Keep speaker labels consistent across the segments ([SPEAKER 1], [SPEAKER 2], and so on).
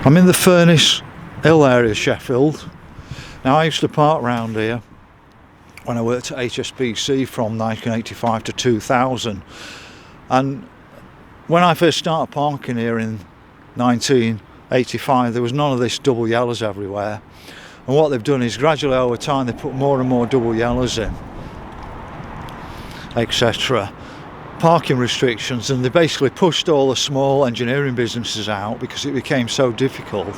[SPEAKER 1] I'm in the Furnace Hill area of Sheffield. Now, I used to park round here when I worked at HSBC from 1985 to 2000, and when I first started parking here in 1985 there was none of this double yellows everywhere, and what they've done is gradually over time they put more and more double yellows in, etc. Parking restrictions, and they basically pushed all the small engineering businesses out because it became so difficult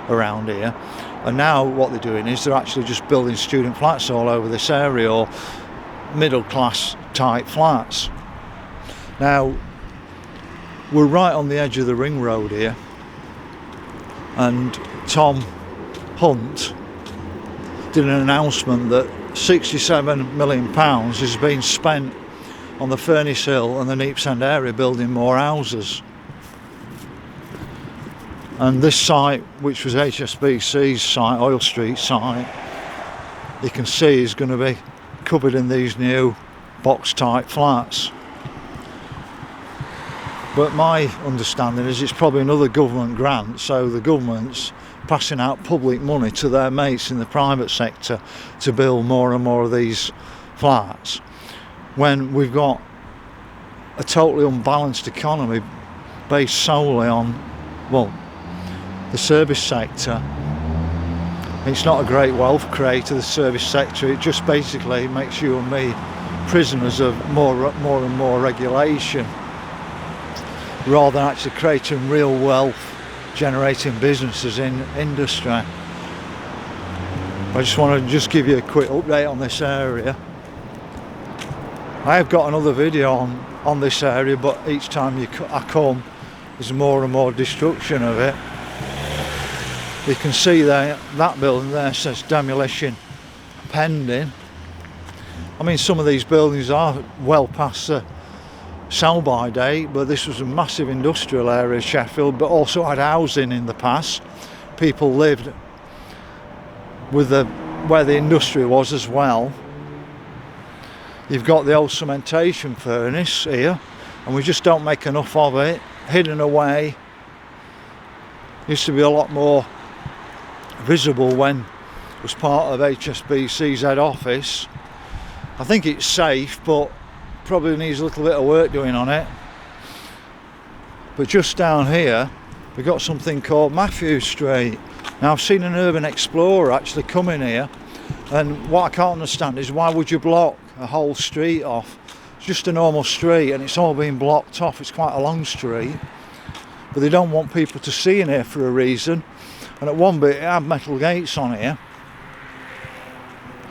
[SPEAKER 1] around here. And now what they're doing is they're actually just building student flats all over this area, or middle class type flats. Now we're right on the edge of the ring road here, and Tom Hunt did an announcement that £67 million has been spent on the Furnace Hill and the Neepsend area building more houses. And this site, which was HSBC's site, Oil Street site, you can see is going to be covered in these new box type flats. But my understanding is it's probably another government grant, so the government's passing out public money to their mates in the private sector to build more and more of these flats, when we've got a totally unbalanced economy based solely on, well, the service sector. It's not a great wealth creator, the service sector. It just basically makes you and me prisoners of more and more regulation, rather than actually creating real wealth generating businesses in industry. I just want to give you a quick update on this area. I have got another video on this area, but each time I come there's more and more destruction of it. You can see there, that building there says demolition pending. I mean, some of these buildings are well past the sell-by date, but this was a massive industrial area, Sheffield, but also had housing in the past. People lived with where the industry was as well. You've got the old cementation furnace here, and we just don't make enough of it, hidden away. Used to be a lot more visible when it was part of HSBC's head office. I think it's safe, but probably needs a little bit of work doing on it. But just down here we've got something called Matthew Street. Now, I've seen an urban explorer actually come in here, and what I can't understand is why would you block a whole street off? It's just a normal street and it's all been blocked off. It's quite a long street, but they don't want people to see in here for a reason. And at one bit it had metal gates on here.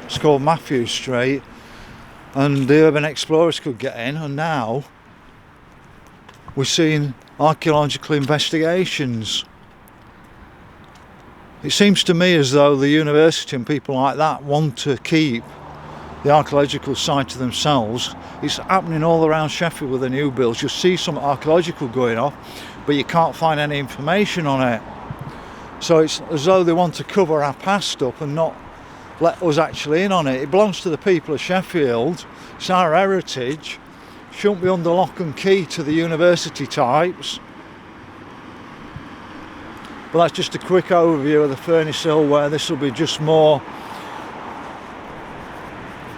[SPEAKER 1] It's called Matthew Street, and the urban explorers could get in, and now we're seeing archaeological investigations. It seems to me as though the university and people like that want to keep the archaeological site to themselves. It's happening all around Sheffield with the new builds. You'll see some archaeological going off, but you can't find any information on it. So it's as though they want to cover our past up and not let us actually in on it. It belongs to the people of Sheffield. It's our heritage. It shouldn't be under lock and key to the university types. But that's just a quick overview of the Furnace Hill, where this will be just more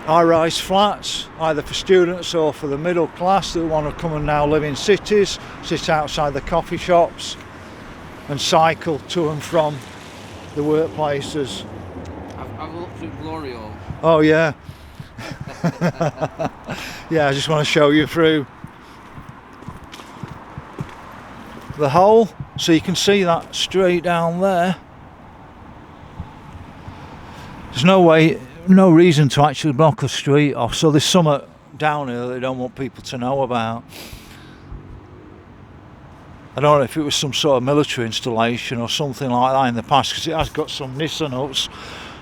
[SPEAKER 1] high-rise flats, either for students or for the middle class that want to come and now live in cities, sit outside the coffee shops and cycle to and from the workplaces.
[SPEAKER 2] I've looked through Glory Hole.
[SPEAKER 1] Oh yeah. Yeah, I just want to show you through the hole so you can see that straight down there. There's no reason to actually block a street off, so there's something down here that they don't want people to know about. I don't know if it was some sort of military installation or something like that in the past, because it has got some Nissan huts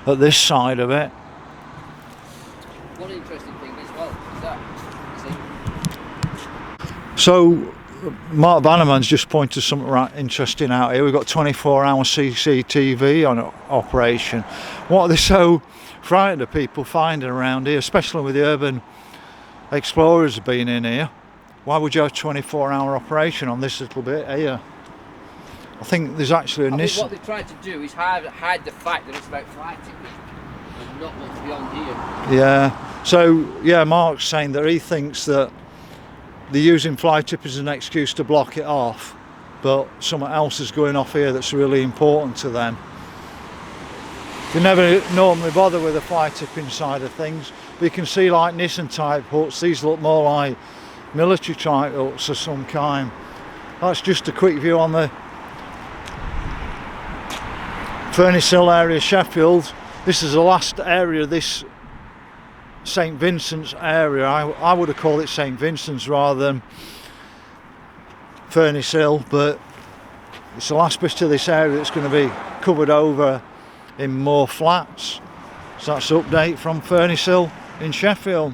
[SPEAKER 1] at this side of it.
[SPEAKER 2] One interesting thing as well is that,
[SPEAKER 1] so Mark Bannerman's just pointed something right interesting out here. We've got 24-hour CCTV on operation. What are they so frightened of people finding around here, especially with the urban explorers being in here? Why would you have a 24-hour operation on this little bit here? I think there's actually a
[SPEAKER 2] I mean,
[SPEAKER 1] Nissan.
[SPEAKER 2] what they tried to do is hide the fact that it's about fly tipping and not what's beyond here.
[SPEAKER 1] Yeah. So yeah, Mark's saying that he thinks that they're using fly tip as an excuse to block it off, but something else is going off here that's really important to them. They never normally bother with the fly tipping side of things, but you can see like Nissan type huts, these look more like military type huts of some kind. That's just a quick view on the Furnace Hill area, Sheffield. This is the last area of this St Vincent's area. I would have called it St Vincent's rather than Furnace Hill, but it's the last bit of this area that's going to be covered over in more flats. So that's an update from Furnace Hill in Sheffield.